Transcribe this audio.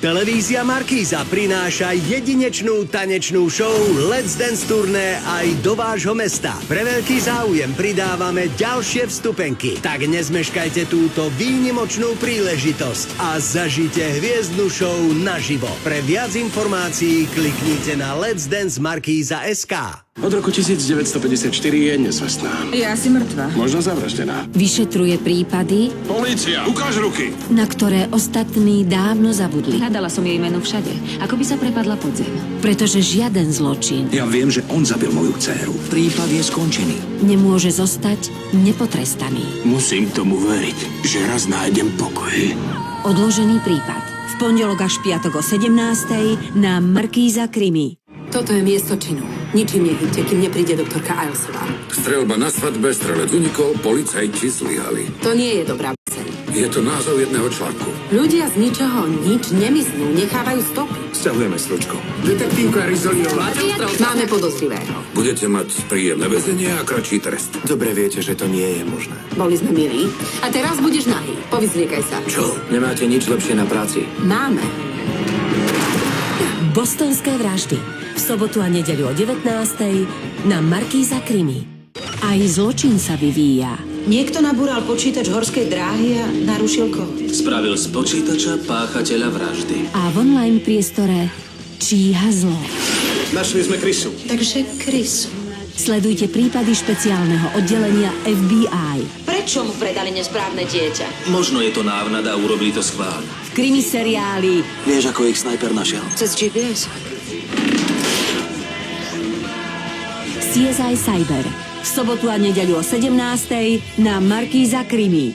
Televízia Markíza prináša jedinečnú tanečnú show Let's Dance turné aj do vášho mesta. Pre veľký záujem pridávame ďalšie vstupenky. Tak nezmeškajte túto výnimočnú príležitosť a zažite hviezdnu show naživo. Pre viac informácií kliknite na Let's Dance Markíza.sk. Od roku 1954 je nezvestná. Je asi mŕtva. Možno zavraždená. Vyšetruje prípady, Polícia, ukáž ruky! na ktoré ostatní dávno zabudli. Hľadala som jej meno všade. Ako by sa prepadla pod zem. Pretože žiaden zločin Ja viem, že on zabil moju dcéru. Prípad je skončený. nemôže zostať nepotrestaný. Musím tomu veriť, že raz nájdem pokoj. Odložený prípad. V pondelok až piatok o 17:00 na Markíza Krimi. Toto je miesto činu. Ničím nehybte, kým nepríde doktorka Ailsová. Streľba na svadbe, strelec unikol, policajti zlyhali. To nie je dobrá pseň. Je to názov jedného článku. Ľudia z ničoho nič nemiznú, nechávajú stopy. Sťahujeme stručku. Detektívka Rizoliová. Máme podozrivého. Budete mať príjemné väzenie a kratší trest. Dobre viete, že to nie je možné. Boli sme milí. A teraz budeš nahý. Povyzliekaj sa. Čo? Nemáte nič lepšie na práci? Máme. Bostonské vraždy. V sobotu a nedeľu o 19:00 na Markíza Krimi. Aj zločin sa vyvíja. Niekto nabúral počítač horskej dráhy a narušil kód. Spravil z počítača páchateľa vraždy. A v online priestore číha zlo. Našli sme Krysu. Takže Chris, Sledujte prípady špeciálneho oddelenia FBI. prečo mu predali nesprávne dieťa? Možno je to návnada a urobili to schválne. V krimiseriáli Vieš, ako ich snajper našiel? Cez GPS. CSI Cyber. V sobotu a nedeľu o 17:00 na Markíza Krimi.